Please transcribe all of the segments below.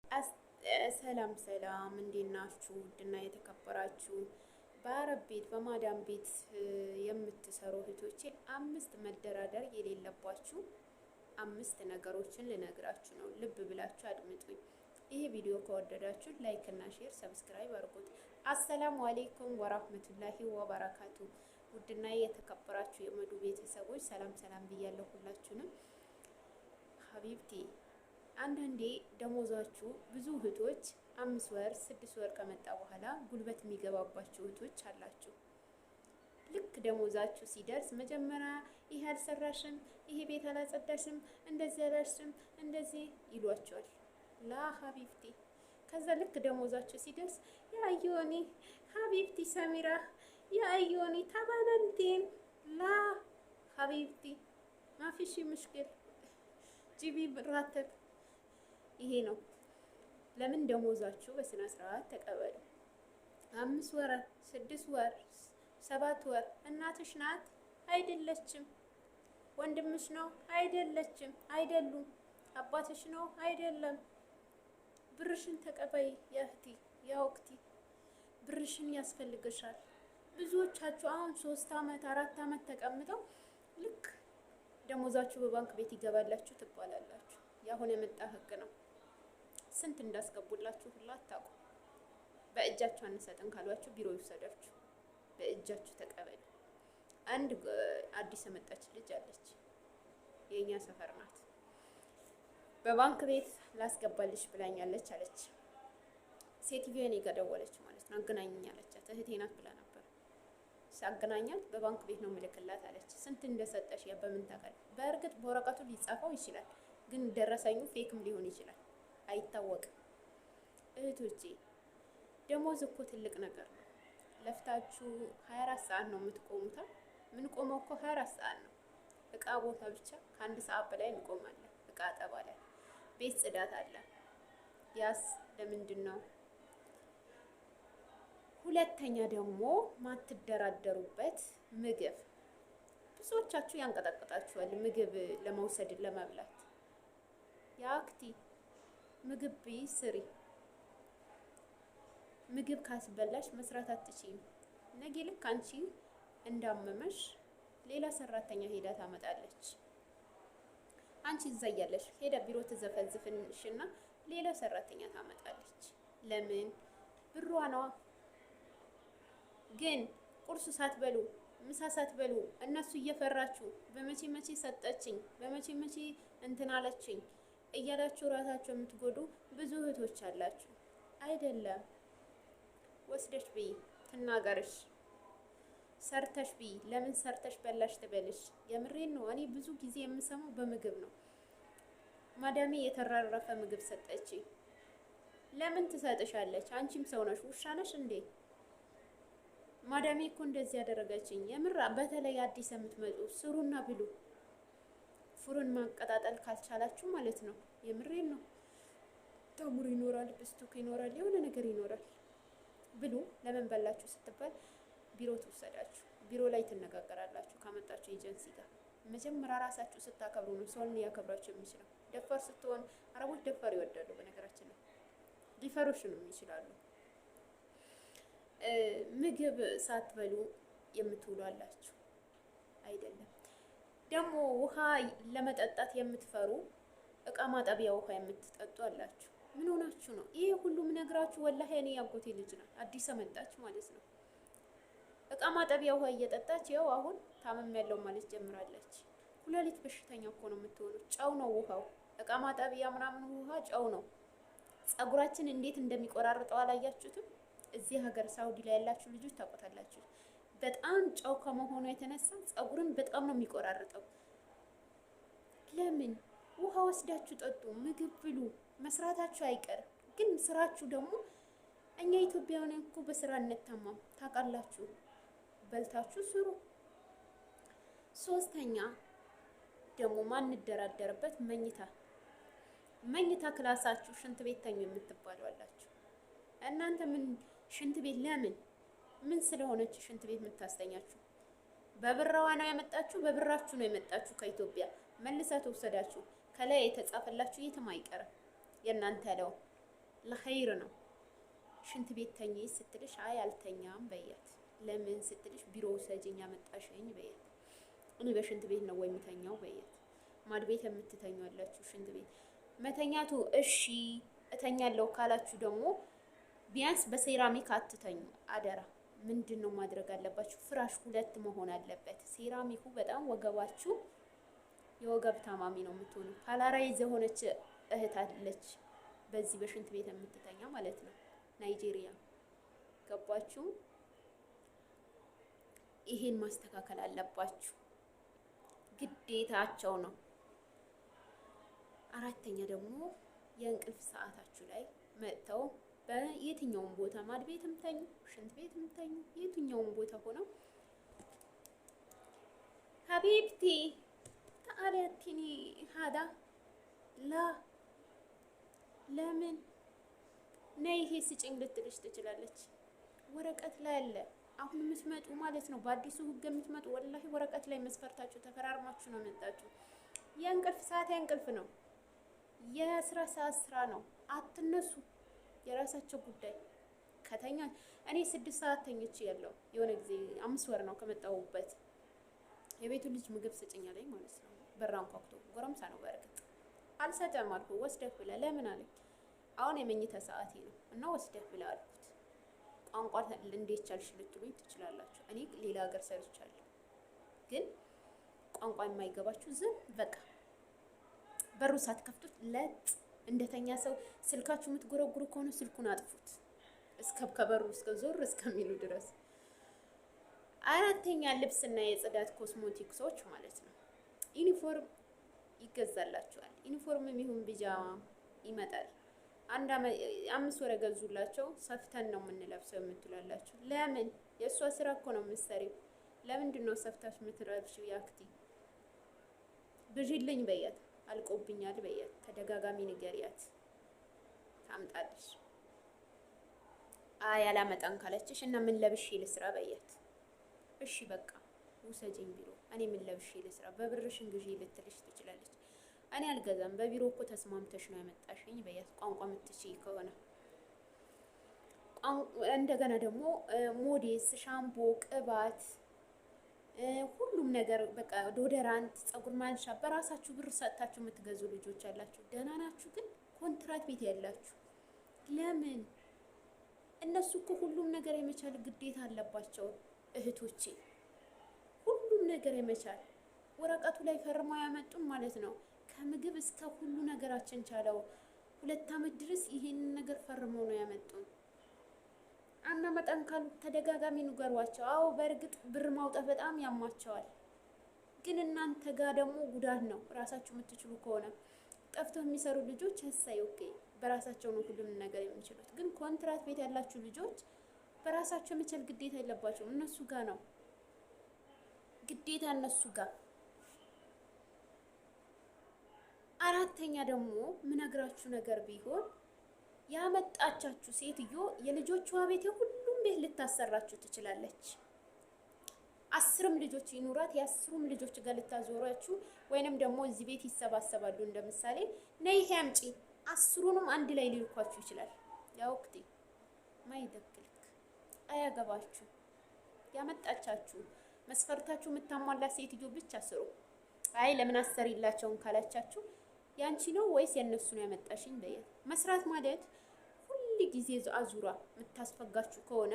ሰላም ሰላም፣ እንዴት ናችሁ? ውድና የተከበራችሁ በአረብ ቤት በማዳም ቤት የምትሰሩ እህቶቼ 5 መደራደር የሌለባችሁ 5 ነገሮችን ልነግራችሁ ነው። ልብ ብላችሁ አድምጡኝ። ይሄ ቪዲዮ ከወደዳችሁ ላይክ እና ሼር፣ ሰብስክራይብ አድርጉት። አሰላሙ አሌይኩም ወራህመቱላሂ ወበረካቱ። ውድና የተከበራችሁ የመዱ ቤተሰቦች ሰላም ሰላም ብያለሁ ሁላችሁንም። ሀቢብቲ አንዳንዴ ደሞዛችሁ ብዙ እህቶች 5 ወር 6 ወር ከመጣ በኋላ ጉልበት የሚገባባችሁ እህቶች አላችሁ። ልክ ደሞዛችሁ ሲደርስ መጀመሪያ ይሄ አልሰራሽም፣ ይሄ ቤት አላጸዳሽም፣ እንደዚህ አላልሽም፣ እንደዚህ ይሏቸዋል። ላ ሀቢብቲ ከዛ ልክ ደሞዛችሁ ሲደርስ ያዩኒ ሀቢብቲ ሰሚራ ያዩኒ ታባናንቴን ላ ሀቢብቲ ማፊሺ ምሽክል ጂቢ ብራተብ ይሄ ነው። ለምን ደሞዛችሁ በስነ ስርዓት ተቀበሉ። 5 ወር 6 ወር 7 ወር እናትሽ ናት አይደለችም፣ ወንድምሽ ነው አይደለችም፣ አይደሉም፣ አባትሽ ነው አይደለም። ብርሽን ተቀበይ ያህቲ ያወቅቲ ብርሽን ያስፈልግሻል። ብዙዎቻችሁ አሁን 3 አመት 4 አመት ተቀምጠው ልክ ደሞዛችሁ በባንክ ቤት ይገባላችሁ ትባላላችሁ። ያሁን የመጣ ህግ ነው። ስንት እንዳስገቡላችሁ ሁላ አታውቁ። በእጃችሁ አንሰጥን ካሏችሁ ቢሮ ይወሰዳችሁ፣ በእጃችሁ ተቀበሉ። አንድ አዲስ የመጣች ልጅ አለች፣ የኛ ሰፈር ናት። በባንክ ቤት ላስገባልሽ ብላኛለች አለች። ሴትዮ እኔ ጋር ደወለች ማለት ነው። አገናኘኝ አለቻት። እህቴ ናት ብላ ነበር። ሳገናኛት በባንክ ቤት ነው ምልክላት አለች። ስንት እንደሰጠሽ ያ በምን ታውቃለች? በእርግጥ በወረቀቱ ሊጻፈው ይችላል፣ ግን ደረሰኙ ፌክም ሊሆን ይችላል፣ አይታወቅም። እህቶቼ ደሞዝ እኮ ትልቅ ነገር ነው። ለፍታችሁ 24 ሰዓት ነው የምትቆሙታ። ምን ቆመው እኮ 24 ሰዓት ነው። እቃ ቦታ ብቻ ከ1 ሰዓት በላይ እንቆማለን። እቃ አጠባ ላይ፣ ቤት ጽዳት አለ። ያስ ለምንድን ነው? ሁለተኛ ደግሞ ማትደራደሩበት ምግብ። ብዙዎቻችሁ ያንቀጠቅጣችኋል ምግብ ለመውሰድ ለመብላት። ያክቲ ምግብ ቢ ስሪ። ምግብ ካስበላሽ መስራት አትችይም። ነገ ልክ አንቺ እንዳመመሽ ሌላ ሰራተኛ ሄዳ ታመጣለች። አንቺ እዛ እያለሽ ሄዳ ቢሮ ትዘፈዝፍሽና ሌላ ሰራተኛ ታመጣለች። ለምን? ብሯ ነዋ። ግን ቁርስ ሳትበሉ ምሳ ሳትበሉ እነሱ እየፈራችሁ በመቼ መቼ ሰጠችኝ፣ በመቼ መቼ እንትን አለችኝ እያላችሁ ራሳችሁ የምትጎዱ ብዙ እህቶች አላችሁ። አይደለም ወስደሽ ብይ ትናገርሽ፣ ሰርተሽ ብይ። ለምን ሰርተሽ በላሽ ትበልሽ። የምሬን ነው። እኔ ብዙ ጊዜ የምሰማው በምግብ ነው። ማዳሜ የተራረፈ ምግብ ሰጠችኝ። ለምን ትሰጥሻለች? አንቺም ሰው ነሽ፣ ውሻ ነሽ እንዴ? ማዳሜ እኮ እንደዚህ ያደረገችኝ። የምራ በተለይ አዲስ የምትመጡ ስሩና ብሉ። ፉርን ማቀጣጠል ካልቻላችሁ ማለት ነው። የምሬን ነው። ታሙር ይኖራል፣ ብስቱክ ይኖራል፣ የሆነ ነገር ይኖራል። ብሉ። ለምን በላችሁ ስትባል ቢሮ ትወሰዳችሁ። ቢሮ ላይ ትነጋገራላችሁ ካመጣችሁ ኤጀንሲ ጋር። መጀመሪያ ራሳችሁ ስታከብሩ ነው ሰውን ሊያከብራችሁ የሚችለው። ደፋር ስትሆን፣ አረቦች ደፋር ይወዳሉ። በነገራችን ላይ ሊፈሩሽንም ይችላሉ። ምግብ ሳትበሉ የምትውሉ አላችሁ አይደለም። ደግሞ ውሃ ለመጠጣት የምትፈሩ እቃ ማጠቢያ ውሃ የምትጠጡ አላችሁ። ምን ሆናችሁ ነው? ይሄ ሁሉም ነግራችሁ ወላሂ እኔ ያጎቴ ልጅ ናት፣ አዲስ መጣች ማለት ነው። እቃ ማጠቢያ ውሃ እየጠጣች ያው አሁን ታመም ያለው ማለት ጀምራለች። ኩላሊት በሽተኛ እኮ ነው የምትሆኑት። ጨው ነው ውሃው። እቃ ማጠቢያ ምናምን ውሃ ጨው ነው። ጸጉራችን እንዴት እንደሚቆራርጠው አላያችሁትም? እዚህ ሀገር ሳውዲ ላይ ያላችሁ ልጆች ታውቁታላችሁ። በጣም ጨው ከመሆኑ የተነሳ ጸጉርን በጣም ነው የሚቆራርጠው። ለምን? ውሃ ወስዳችሁ ጠጡ፣ ምግብ ብሉ። መስራታችሁ አይቀርም፣ ግን ስራችሁ ደግሞ እኛ ኢትዮጵያውያን እኮ በስራ እንታማም ታውቃላችሁ። በልታችሁ ስሩ። ሶስተኛ ደግሞ ማንደራደርበት መኝታ ክላሳችሁ ሽንት ቤት ተኙ የምትባሉ አላችሁ። እናንተ ምን ሽንት ቤት ለምን? ምን ስለሆነች ሽንት ቤት የምታስተኛችሁ? በብራዋ ነው ያመጣችሁ፣ በብራችሁ ነው የመጣችሁ ከኢትዮጵያ መልሳ ተወሰዳችሁ። ከላይ የተጻፈላችሁ የትም አይቀርም የእናንተ ነው። ለኸይር ነው። ሽንት ቤት ተኚ ስትልሽ አይ አልተኛም በያት። ለምን ስትልሽ ቢሮ ውሰጂኝ አመጣሽኝ በያት። እኔ በሽንት ቤት ነው ወይ የምተኛው በያት። ማድ ቤት የምትተኙ ያላችሁ ሽንት ቤት መተኛቱ እሺ እተኛለሁ ካላችሁ ደግሞ ቢያንስ በሴራሚክ አትተኙ አደራ። ምንድን ነው ማድረግ አለባችሁ? ፍራሽ 2 መሆን አለበት። ሴራሚኩ በጣም ወገባችሁ የወገብ ታማሚ ነው የምትሆኑ። ፓላራይዝ የሆነች እህት አለች በዚህ በሽንት ቤት የምትተኛ ማለት ነው፣ ናይጄሪያ። ገባችሁ? ይሄን ማስተካከል አለባችሁ፣ ግዴታቸው ነው። አራተኛ ደግሞ የእንቅልፍ ሰዓታችሁ ላይ መጥተው በየትኛውም ቦታ ማድ ቤትም ተኙ፣ ሽንት ቤትም ተኙ፣ የትኛውም ቦታ ሆነው ሀቢብቲ ተአለቲኒ ሀዳ ላ ለምን ነይ ይሄ ስጭኝ ልትልሽ ትችላለች። ወረቀት ላይ አለ። አሁን የምትመጡ ማለት ነው በአዲሱ ህግ የምትመጡ ወላሂ ወረቀት ላይ መስፈርታችሁ ተፈራርማችሁ ነው የመጣችሁ። የእንቅልፍ ሰዓት የእንቅልፍ ነው፣ የስራ ሰዓት ስራ ነው። አትነሱ፣ የራሳቸው ጉዳይ። ከተኛ እኔ 6 ሰዓት ተኝቼ ያለው የሆነ ጊዜ 5 ወር ነው ከመጣሁበት። የቤቱ ልጅ ምግብ ስጭኝ አለኝ ማለት ነው። በራን ኳክቶ ጎረምሳ ነው በእርግጥ። አልሰጠም አልኩ። ወስደህ ብላ ለምን አለኝ። አሁን የመኝታ ሰዓቴ ነው እና ወስደህ ብላ አልኩት። ቋንቋ እንዴት ቻልሽ ልትሉኝ ትችላላችሁ። እኔ ሌላ ሀገር ሰርቻለሁ፣ ግን ቋንቋ የማይገባችሁ ዝም በቃ በሩ ሳትከፍቱት ለጥ እንደተኛ ሰው ስልካችሁ የምትጎረጉሩ ከሆነ ስልኩን አጥፉት ከበሩ እስከ ዞር እስከሚሉ ድረስ። አራተኛ ልብስና የጽዳት ኮስሞቲክሶች ማለት ነው። ዩኒፎርም ይገዛላችኋል። ዩኒፎርምም ይሁን ቢጃማ ይመጣል። 5 ወር ገዙላቸው። ሰፍተን ነው የምንለብሰው የምትላላችሁ። ለምን? የእሷ ስራ እኮ ነው የምትሰሪው። ለምንድን ነው ሰፍታሽ የምትለብሺው? ያክቲ ብዥልኝ በያት፣ አልቆብኛል በያት፣ ተደጋጋሚ ንገሪያት ታምጣለሽ። አይ አላመጣም ካለችሽ እና ምን ለብሼ ልስራ በያት። እሺ በቃ ውሰጂኝ ቢሮ፣ እኔ ምን ለብሼ ልስራ፣ በብርሽን ግዢ ልትልሽ ትችላለች። እኔ አልገዛም፣ በቢሮ እኮ ተስማምተሽ ነው ያመጣሽኝ በያት። ቋንቋ የምትችይ ከሆነ እንደገና ደግሞ ሞዴስ፣ ሻምፖ፣ ቅባት፣ ሁሉም ነገር በቃ ዶደራንት፣ ፀጉር ማንሻ በራሳችሁ ብር ሰጥታችሁ የምትገዙ ልጆች አላችሁ። ደህና ናችሁ። ግን ኮንትራት ቤት ያላችሁ ለምን? እነሱ እኮ ሁሉም ነገር የመቻል ግዴታ አለባቸው እህቶቼ። ሁሉም ነገር የመቻል ወረቀቱ ላይ ፈርመው ያመጡን ማለት ነው። ከምግብ እስከ ሁሉ ነገራችን ቻለው 2 ዓመት ድረስ ይሄንን ነገር ፈርመው ነው ያመጡን። አናመጣም ካሉ ተደጋጋሚ ንገሯቸው። አዎ በእርግጥ ብር ማውጣት በጣም ያማቸዋል። ግን እናንተ ጋር ደግሞ ጉዳት ነው። ራሳችሁ የምትችሉ ከሆነ ጠፍተው የሚሰሩ ልጆች እሰይ ኦኬ፣ በራሳቸው ነው ሁሉም ነገር የሚችሉት። ግን ኮንትራት ቤት ያላችሁ ልጆች በራሳቸው የመቻል ግዴታ የለባቸውም። እነሱ ጋር ነው ግዴታ፣ እነሱ ጋር። አራተኛ ደግሞ ምነግራችሁ ነገር ቢሆን ያመጣቻችሁ ሴትዮ የልጆቿ ቤት ሁሉም ቤት ልታሰራችሁ ትችላለች። 10 ልጆች ይኑራት፣ የ10 ልጆች ጋር ልታዞራችሁ፣ ወይንም ደግሞ እዚህ ቤት ይሰባሰባሉ። እንደምሳሌ ነይ ይሄ አምጪ፣ 10ንም አንድ ላይ ሊልኳችሁ ይችላል። ያው ወቅቴ ማይደክልክ አያገባችሁ። ያመጣቻችሁ መስፈርታችሁ የምታሟላ ሴትዮ ብቻ ስሩ። አይ ለምን አሰሪላቸውን ካላቻችሁ ያንቺ ነው ወይስ የነሱ ነው ያመጣሽኝ በያት። መስራት ማለት ሁሉ ጊዜ አዙራ የምታስፈጋችሁ ከሆነ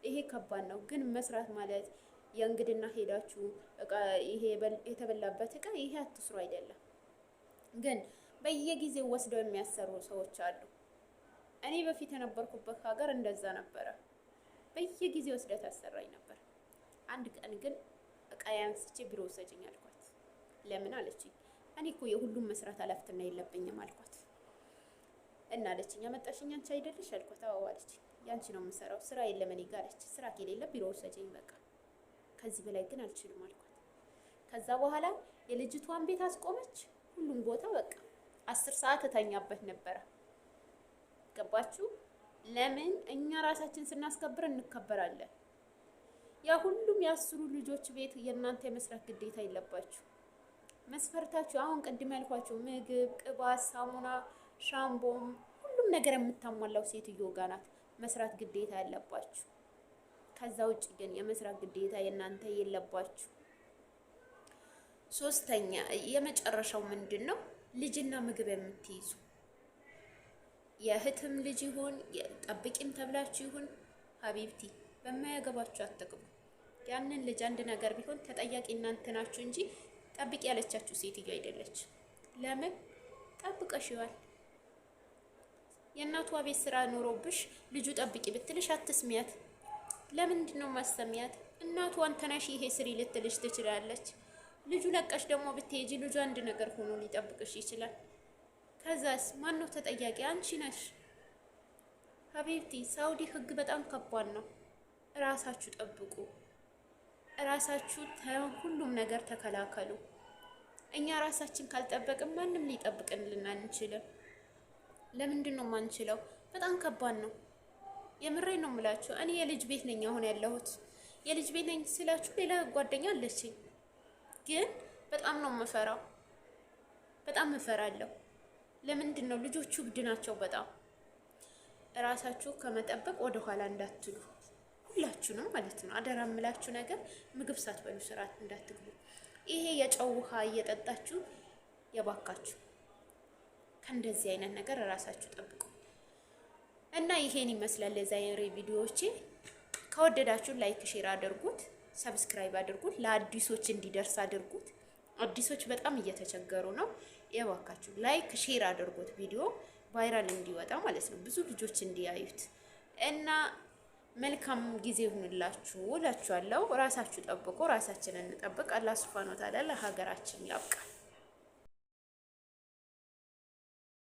ይሄ ከባድ ነው። ግን መስራት ማለት የእንግድና ሄዳችሁ እቃ ይሄ የተበላበት እቃ ይሄ አትስሩ አይደለም። ግን በየጊዜው ወስደው የሚያሰሩ ሰዎች አሉ። እኔ በፊት የነበርኩበት ሀገር እንደዛ ነበረ። በየጊዜው ወስደው ታሰራኝ ነበር። አንድ ቀን ግን እቃ ያንስቼ ቢሮ ወሰጂኝ አልኳት። ለምን አለችኝ። እኔ እኮ የሁሉም መስራት ኃላፊነት የለብኝም አልኳት። እና አለችኝ ያመጣሽኝ አንቺ አይደለሽ አልኳት። አዎ አለችኝ። ያንቺ ነው የምሰራው፣ ስራ የለም እኔ ጋር አለች። ስራ ከሌለ ቢሮ ወሰጂኝ በቃ፣ ከዚህ በላይ ግን አልችልም አልኳት። ከዛ በኋላ የልጅቷን ቤት አስቆመች። ሁሉም ቦታ በቃ 10 ሰዓት እተኛበት ነበረ። ገባችሁ? ለምን? እኛ ራሳችን ስናስከብር እንከበራለን። ያ ሁሉም የ10 ልጆች ቤት የእናንተ የመስራት ግዴታ የለባችሁ። መስፈርታችሁ አሁን ቅድም ያልኳችሁ ምግብ፣ ቅባት፣ ሳሙና፣ ሻምቦም ሁሉም ነገር የምታሟላው ሴትዮ ጋር ናት መስራት ግዴታ ያለባችሁ። ከዛ ውጭ ግን የመስራት ግዴታ የእናንተ የለባችሁ። ሶስተኛ የመጨረሻው ምንድን ነው? ልጅና ምግብ የምትይዙ የእህትም ልጅ ይሁን ጠብቂም ተብላችሁ ይሁን ሀቢብቲ በማያገባችሁ አትግቡ። ያንን ልጅ አንድ ነገር ቢሆን ተጠያቂ እናንተ ናችሁ እንጂ ጠብቂ ያለቻችሁ ሴትዮ አይደለች። ለምን ጠብቀሽዋል? የእናቷ ቤት ስራ ኖሮብሽ ልጁ ጠብቂ ብትልሽ አትስሚያት። ለምንድን ነው ማሰሚያት? እናቷ አንተናሽ ይሄ ስሪ ልትልሽ ትችላለች። ልጁ ለቀሽ ደግሞ ብትሄጂ ልጁ አንድ ነገር ሆኖ ሊጠብቅሽ ይችላል። ከዛስ ማነው ተጠያቂ? አንቺ ነሽ። ሀቢብቲ ሳውዲ ህግ በጣም ከባድ ነው። እራሳችሁ ጠብቁ። እራሳችሁ ሁሉም ነገር ተከላከሉ። እኛ ራሳችን ካልጠበቅን ማንም ሊጠብቅልን አንችልም። ለምንድን ነው ማንችለው? በጣም ከባድ ነው። የምሬ ነው የምላችሁ። እኔ የልጅ ቤት ነኝ አሁን ያለሁት። የልጅ ቤት ነኝ ስላችሁ ሌላ ጓደኛ አለችኝ፣ ግን በጣም ነው የምፈራው። በጣም እፈራለሁ። ለምንድን ነው? ልጆቹ እብድ ናቸው በጣም። እራሳችሁ ከመጠበቅ ወደ ኋላ እንዳትሉ፣ ሁላችሁንም ማለት ነው። አደራ የምላችሁ ነገር ምግብ ሳትበሉ ስርዓት እንዳትግቡ። ይሄ የጨው ውሃ እየጠጣችሁ የባካችሁ ከእንደዚህ አይነት ነገር እራሳችሁ ጠብቁ። እና ይሄን ይመስላል የዛሬ ቪዲዮዎቼ። ከወደዳችሁ ላይክ፣ ሼር አድርጉት፣ ሰብስክራይብ አድርጉት፣ ለአዲሶች እንዲደርስ አድርጉት። አዲሶች በጣም እየተቸገሩ ነው። የባካችሁ ላይክ ሼር አድርጉት፣ ቪዲዮ ቫይራል እንዲወጣ ማለት ነው፣ ብዙ ልጆች እንዲያዩት። እና መልካም ጊዜ ይሁንላችሁ እላችኋለሁ። ራሳችሁ ጠብቁ፣ ራሳችንን እንጠብቅ። አላህ ሱብሃነሁ ወተዓላ ለሀገራችን ያብቃል።